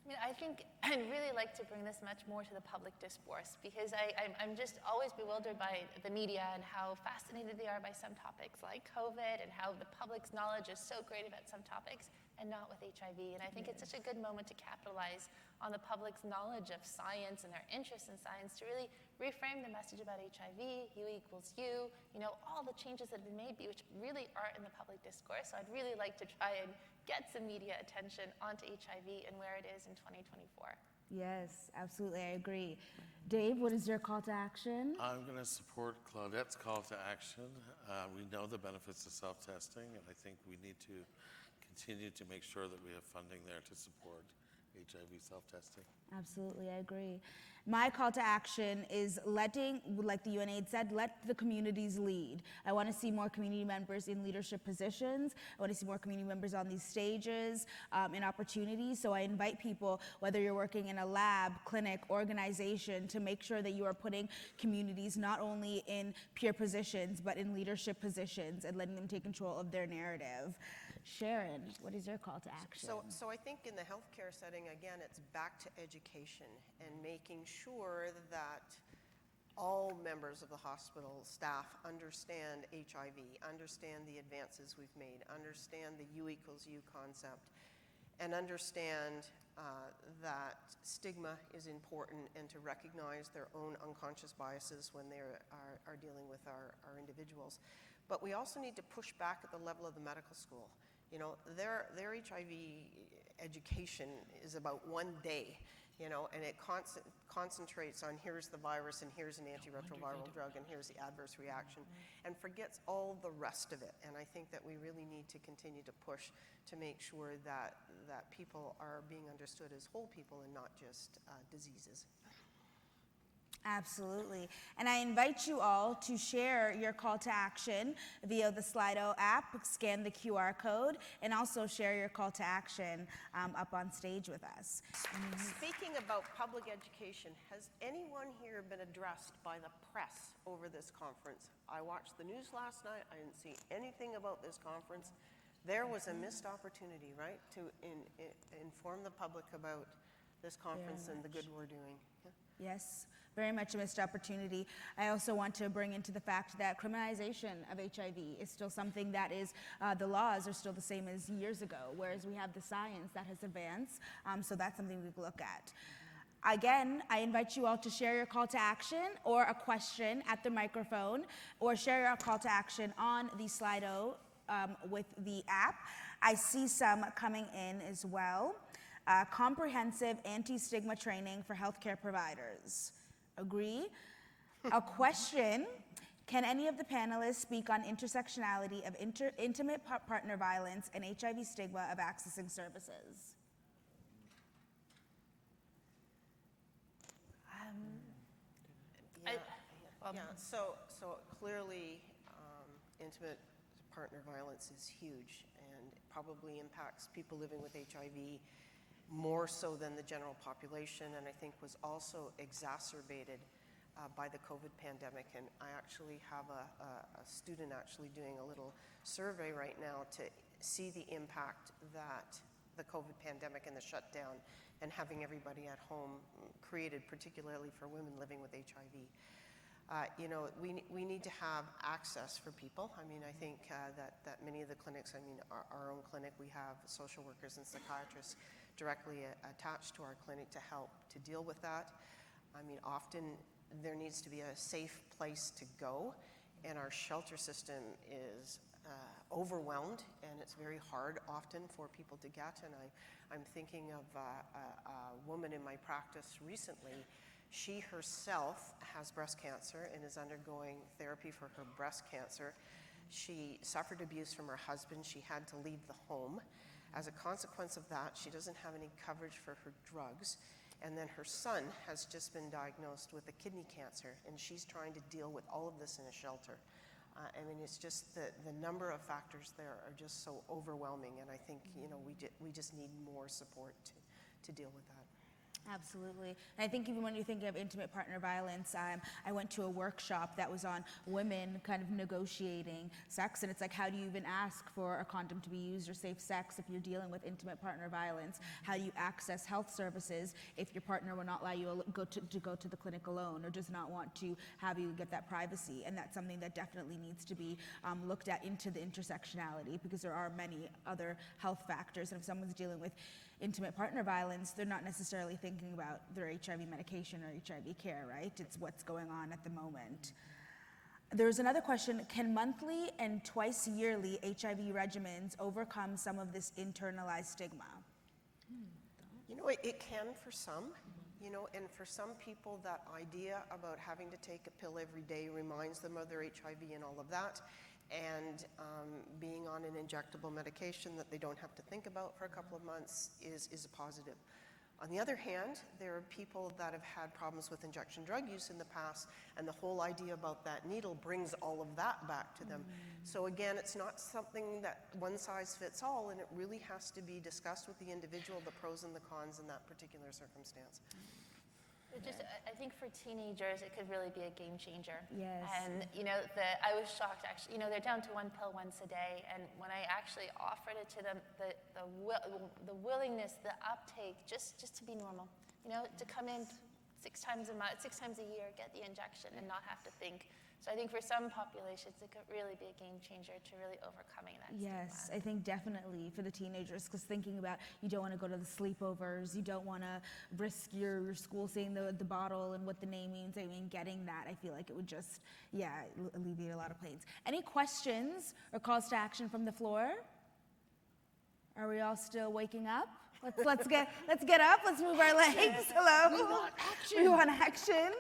[SPEAKER 3] I mean, I think I'd really like to bring this much more to the public discourse because I'm just always bewildered by the media and how fascinated they are by some topics like COVID and how the public's knowledge is so great about some topics and not with HIV. And I think it's such a good moment to capitalize on the public's knowledge of science and their interest in science to really reframe the message about HIV, you equals you know, all the changes that have been made, which really aren't in the public discourse. So I'd really like to try and get some media attention onto HIV and where it is in 2024.
[SPEAKER 1] Yes, absolutely. I agree. Dave, what is your call to action?
[SPEAKER 4] I'm going to support Claudette's call to action. We know the benefits of self-testing, and I think we need to continue to make sure that we have funding there to support HIV self-testing.
[SPEAKER 1] Absolutely, I agree. My call to action is letting, like the UNAID said, let the communities lead. I want to see more community members in leadership positions. I want to see more community members on these stages, in opportunities. So I invite people, whether you're working in a lab, clinic, organization, to make sure that you are putting communities not only in peer positions, but in leadership positions and letting them take control of their narrative. Sharon, what is your call to action?
[SPEAKER 5] So I think in the healthcare setting, again, it's back to education and making sure that all members of the hospital staff understand HIV, understand the advances we've made, understand the U equals U concept, and understand that stigma is important, and to recognize their own unconscious biases when they are dealing with our individuals. But we also need to push back at the level of the medical school. You know, their HIV education is about one day, you know, and it concentrates on here's the virus and here's an antiretroviral drug and here's the adverse reaction, and forgets all the rest of it. And I think that we really need to continue to push to make sure that people are being understood as whole people and not just diseases.
[SPEAKER 1] Absolutely. And I invite you all to share your call to action via the Slido app, scan the QR code, and also share your call to action up on stage with us.
[SPEAKER 5] Speaking about public education, has anyone here been addressed by the press over this conference? I watched the news last night. I didn't see anything about this conference. There was a missed opportunity, right, to inform the public about this conference and the good we're doing. Yeah.
[SPEAKER 1] Yes, very much a missed opportunity. I also want to bring into the fact that criminalization of HIV is still something that is, the laws are still the same as years ago, whereas we have the science that has advanced, so that's something we look at. Again, I invite you all to share your call to action or a question at the microphone, or share your call to action on the Slido with the app. I see some coming in as well. Comprehensive anti-stigma training for healthcare providers. Agree? A question, can any of the panelists speak on intersectionality of intimate partner violence and HIV stigma of accessing services?
[SPEAKER 5] So clearly, intimate partner violence is huge and probably impacts people living with HIV more so than the general population, and I think was also exacerbated by the COVID pandemic. And I actually have a student actually doing a little survey right now to see the impact that the COVID pandemic and the shutdown and having everybody at home created, particularly for women living with HIV. You know, we need to have access for people. I mean, I think that many of the clinics, I mean, our own clinic, we have social workers and psychiatrists directly attached to our clinic to help to deal with that. I mean, often there needs to be a safe place to go, and our shelter system is overwhelmed, and it's very hard often for people to get. And I'm thinking of a woman in my practice recently. She herself has breast cancer and is undergoing therapy for her breast cancer. She suffered abuse from her husband. She had to leave the home. As a consequence of that, she doesn't have any coverage for her drugs. And then her son has just been diagnosed with a kidney cancer, and she's trying to deal with all of this in a shelter. I mean, it's just the number of factors there are just so overwhelming, and I think, you know, we just need more support to deal with that.
[SPEAKER 1] Absolutely. And I think even when you think of intimate partner violence, I went to a workshop that was on women kind of negotiating sex, and it's like, how do you even ask for a condom to be used or safe sex if you're dealing with intimate partner violence? How do you access health services if your partner will not allow you to go to the clinic alone, or does not want to have you get that privacy? And that's something that definitely needs to be looked at into the intersectionality, because there are many other health factors, and if someone's dealing with intimate partner violence, they're not necessarily thinking about their HIV medication or HIV care, right? It's what's going on at the moment. There's another question, can monthly and twice yearly HIV regimens overcome some of this internalized stigma?
[SPEAKER 5] You know, it can for some, you know, and for some people that idea about having to take a pill every day reminds them of their HIV and all of that. And being on an injectable medication that they don't have to think about for a couple of months is a positive. On the other hand, there are people that have had problems with injection drug use in the past, and the whole idea about that needle brings all of that back to them. So again, it's not something that one size fits all, and it really has to be discussed with the individual, the pros and the cons in that particular circumstance.
[SPEAKER 3] Just, I think for teenagers, it could really be a game changer.
[SPEAKER 1] Yes.
[SPEAKER 3] And I was shocked actually. They're down to 1 pill once a day, and when I actually offered it to them, the willingness, the uptake, just to be normal. To come in 6 times a month, 6 times a year, get the injection, and not have to think. So I think for some populations, it could really be a game changer to really overcoming that
[SPEAKER 1] Yes,
[SPEAKER 3] stigma.
[SPEAKER 1] I think definitely for the teenagers, because thinking about you don't want to go to the sleepovers, you don't want to risk your school seeing the bottle and what the name means. I mean, getting that, I feel like it would just, alleviate a lot of pains. Any questions or calls to action from the floor? Are we all still waking up? Let's get up. Let's move our legs. Hello.
[SPEAKER 2] We want action.
[SPEAKER 1] We want action.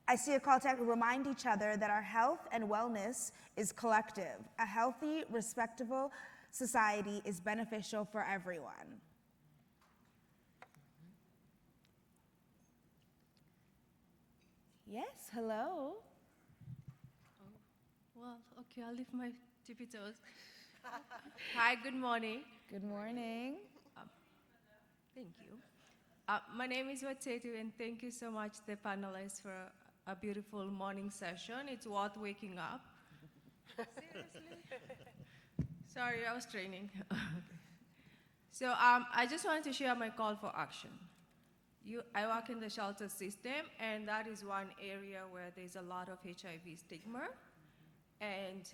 [SPEAKER 1] I see a call to remind each other that our health and wellness is collective. A healthy, respectable society is beneficial for everyone. Yes, hello.
[SPEAKER 6] Well, okay, I'll leave my tippy toes. Hi, good morning.
[SPEAKER 1] Good morning.
[SPEAKER 6] Thank you. My name is Watetu, and thank you so much, the panelists, for a beautiful morning session. It's worth waking up. Seriously? Sorry, I was training. So I just wanted to share my call for action. I work in the shelter system, and that is one area where there's a lot of HIV stigma. And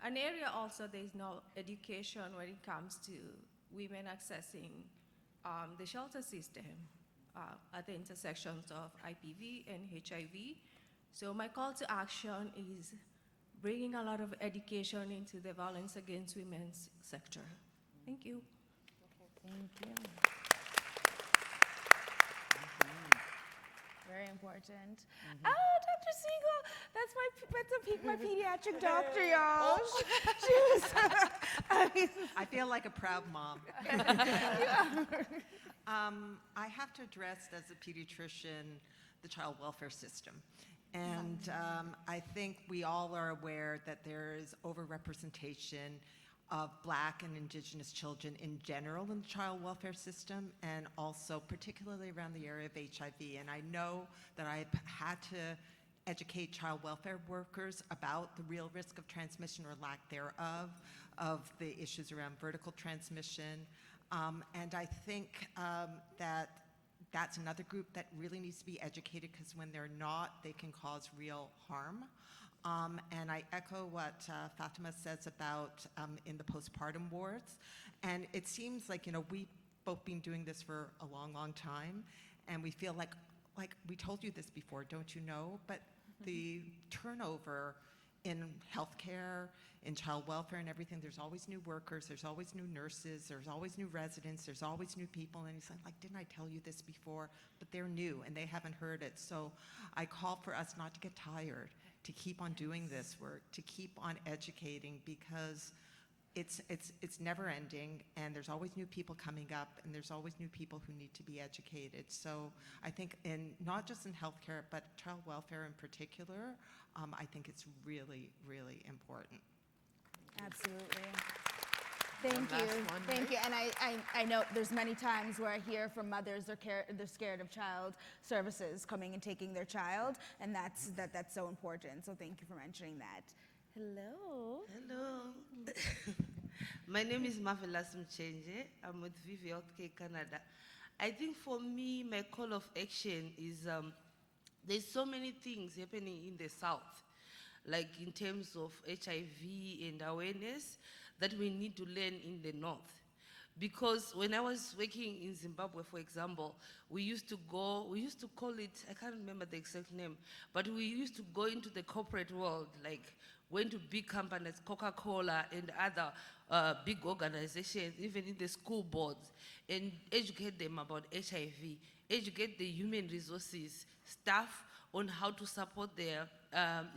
[SPEAKER 6] an area also there's no education when it comes to women accessing the shelter system at the intersections of IPV and HIV. So my call to action is bringing a lot of education into the violence against women's sector. Thank you.
[SPEAKER 1] Thank you. Very important. Oh, Dr. Siegel, that's my pediatric doctor, y'all. She was,
[SPEAKER 7] I feel like a proud mom. I have to address, as a pediatrician, the child welfare system. And I think we all are aware that there is overrepresentation of Black and Indigenous children in general in the child welfare system, and also particularly around the area of HIV. And I know that I've had to educate child welfare workers about the real risk of transmission or lack thereof, of the issues around vertical transmission. And I think that that's another group that really needs to be educated, because when they're not, they can cause real harm. And I echo what Fatima says about in the postpartum wards. And it seems like, we've both been doing this for a long, long time, and we feel like we told you this before, don't you know? But the turnover in healthcare, in child welfare and everything, there's always new workers, there's always new nurses, there's always new residents, there's always new people, and he's like, didn't I tell you this before? But they're new and they haven't heard it. So I call for us not to get tired, to keep on doing this work, to keep on educating, because it's never ending, and there's always new people coming up, and there's always new people who need to be educated. So I think not just in healthcare, but child welfare in particular, I think it's really, really important.
[SPEAKER 1] absolutely. Thank you. And I know there's many times where I hear from mothers they're scared of child services coming and taking their child, and that's so important. So thank you for mentioning that. Hello.
[SPEAKER 8] Hello. My name is Mavela Mchenje. I'm with VV Healthcare Canada. I think for me, my call of action is there's so many things happening in the South, like in terms of HIV and awareness, that we need to learn in the North. Because when I was working in Zimbabwe, for example, we used to call it, I can't remember the exact name, but we used to go into the corporate world, like went to big companies, Coca-Cola and other big organizations, even in the school boards, and educate them about HIV, educate the human resources staff on how to support their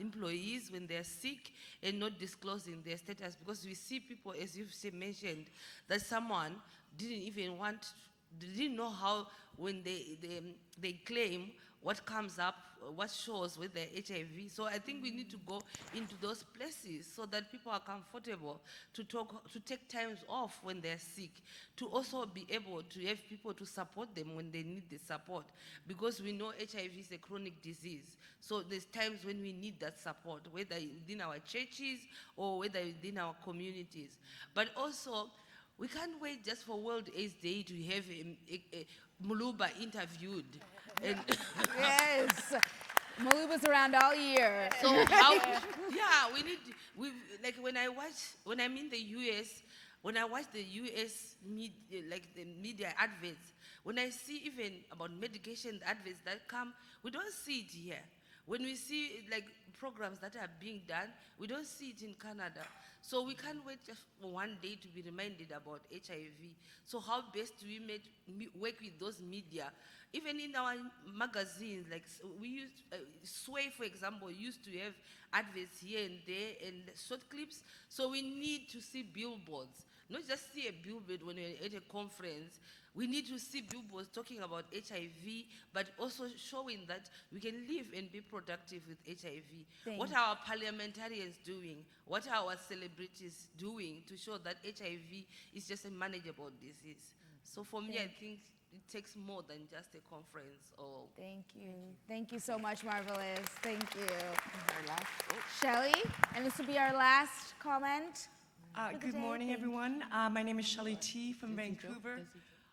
[SPEAKER 8] employees when they're sick and not disclosing their status, because we see people, as you've mentioned, that someone didn't even want, they didn't know how, when they claim what comes up, what shows with the HIV. So I think we need to go into those places so that people are comfortable to talk, to take times off when they're sick, to also be able to have people to support them when they need the support, because we know HIV is a chronic disease. So there's times when we need that support, whether within our churches or whether within our communities. But also, we can't wait just for World AIDS Day to have a Muluba interviewed. And
[SPEAKER 1] Yes. Muluba's around all year.
[SPEAKER 8] so how, yeah, like when I'm in the US, when I watch the US media, like the media adverts, when I see even about medication adverts that come, we don't see it here. When we see like programs that are being done, we don't see it in Canada. So we can't wait just for one day to be reminded about HIV. So how best do we work with those media? Even in our magazines, like we used, Sway, for example, used to have adverts here and there and short clips. So we need to see billboards, not just see a billboard when we're at a conference. We need to see billboards talking about HIV, but also showing that we can live and be productive with HIV. What are our parliamentarians doing? What are our celebrities doing to show that HIV is just a manageable disease? So for me, I think it takes more than just a conference or...
[SPEAKER 1] Thank you. Thank you so much, Marvelous. Thank you. Shelley, and this will be our last comment.
[SPEAKER 9] Good morning, everyone. My name is Shelley T. from Vancouver.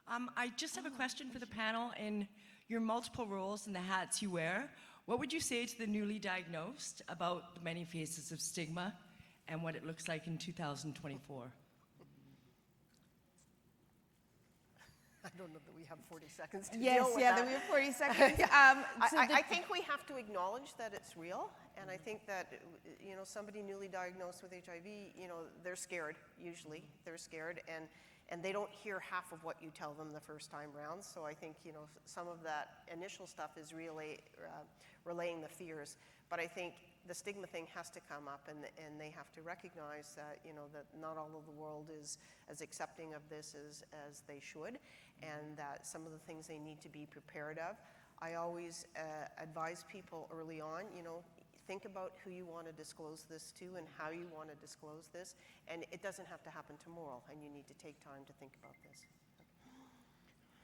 [SPEAKER 9] I just have a question for the panel. In your multiple roles and the hats you wear, what would you say to the newly diagnosed about the many faces of stigma and what it looks like in 2024?
[SPEAKER 5] I don't know that we have 40 seconds to
[SPEAKER 1] Yes,
[SPEAKER 5] deal with
[SPEAKER 1] yeah,
[SPEAKER 5] that.
[SPEAKER 1] then we have 40 seconds.
[SPEAKER 5] I think we have to acknowledge that it's real, and I think that, you know, somebody newly diagnosed with HIV, you know, they're scared, usually. They're scared, and they don't hear half of what you tell them the first time round. So I think, you know, some of that initial stuff is really relaying the fears. But I think the stigma thing has to come up, and they have to recognize that, you know, that not all of the world is as accepting of this as they should, and that some of the things they need to be prepared of. I always advise people early on, you know, think about who you want to disclose this to and how you want to disclose this, and it doesn't have to happen tomorrow, and you need to take time to think about this.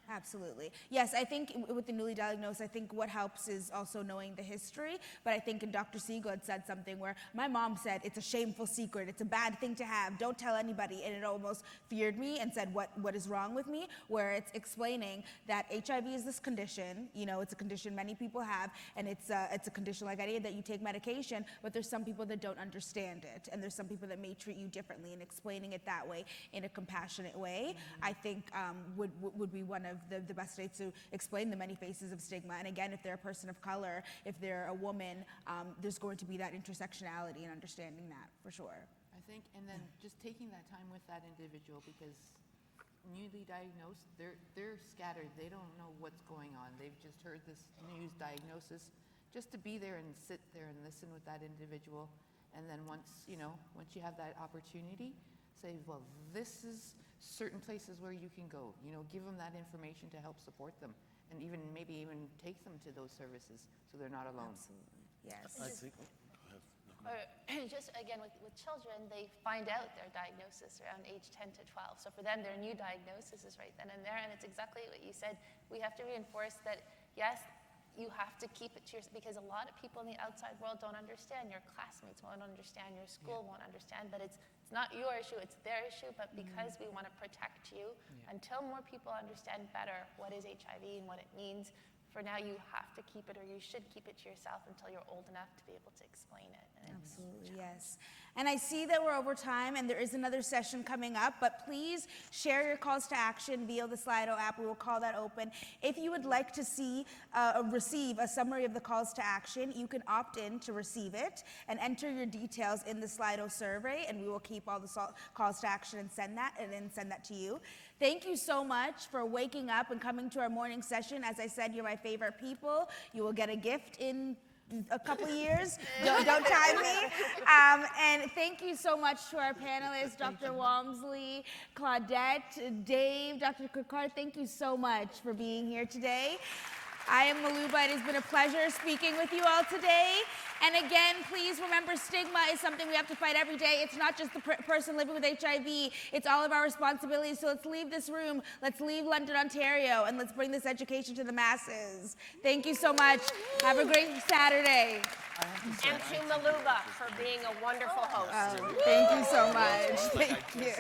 [SPEAKER 1] Absolutely. Yes, I think with the newly diagnosed, I think what helps is also knowing the history. But I think Dr. Siegel had said something where my mom said, it's a shameful secret. It's a bad thing to have. Don't tell anybody. And it almost feared me and said, what is wrong with me? Where it's explaining that HIV is this condition. You know, it's a condition many people have. And it's a condition like any that you take medication. But there's some people that don't understand it. And there's some people that may treat you differently. And explaining it that way in a compassionate way, I think would be one of the best ways to explain the many faces of stigma. And again, if they're a person of color, if they're a woman, there's going to be that intersectionality and understanding that for sure.
[SPEAKER 2] I think, and then just taking that time with that individual, because newly diagnosed, they're scattered. They don't know what's going on. They've just heard this news diagnosis. Just to be there and sit there and listen with that individual, and then once you have that opportunity, say, well, this is certain places where you can go, you know, give them that information to help support them, and maybe even take them to those services so they're not alone.
[SPEAKER 1] Absolutely. Yes.
[SPEAKER 4] I think, go ahead. No,
[SPEAKER 3] Or just again, with children, they find out their diagnosis around age 10 to 12. So for them, their new diagnosis is right then and there. And it's exactly what you said. We have to reinforce that, yes, you have to keep it to yourself, because a lot of people in the outside world don't understand. Your classmates won't understand. Your school won't understand. But it's not your issue, it's their issue. But because we want to protect you, until more people understand better what is HIV and what it means, for now you have to keep it, or you should keep it to yourself until you're old enough to be able to explain it. And
[SPEAKER 1] Absolutely, yes. And I see that we're over time and there is another session coming up, but please share your calls to action via the Slido app. We will call that open. If you would like to receive a summary of the calls to action, you can opt in to receive it and enter your details in the Slido survey, and we will keep all the calls to action and send that to you. Thank you so much for waking up and coming to our morning session. As I said, you're my favorite people. You will get a gift in a couple years. Don't time me. And thank you so much to our panelists, Dr. Walmsley, Claudette, Dave, Dr. Kakkar. Thank you so much for being here today. I am Muluba. It has been a pleasure speaking with you all today. And again, please remember, stigma is something we have to fight every day. It's not just the person living with HIV. It's all of our responsibilities. So let's leave this room. Let's leave London, Ontario, and let's bring this education to the masses. Thank you so much. Have a great Saturday.
[SPEAKER 10] And to Muluba for being a wonderful host.
[SPEAKER 1] Thank you so much. Thank you.